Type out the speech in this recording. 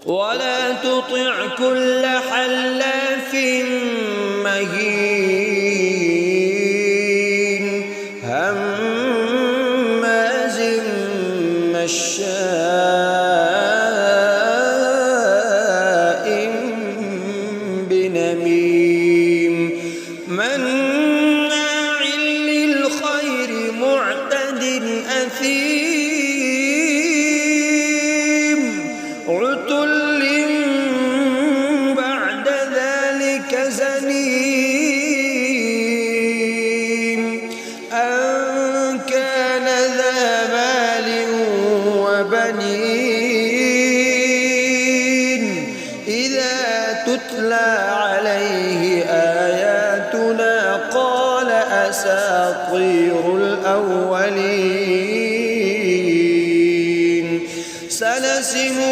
ولا تطع كل حلاف مهين هماز مشاء بنميم مناع للخير معتد أثيم عتل بعد ذلك زنيم أن كان ذا مال وبنين إذا تتلى عليه آياتنا قال أساطير الأولين سنسمه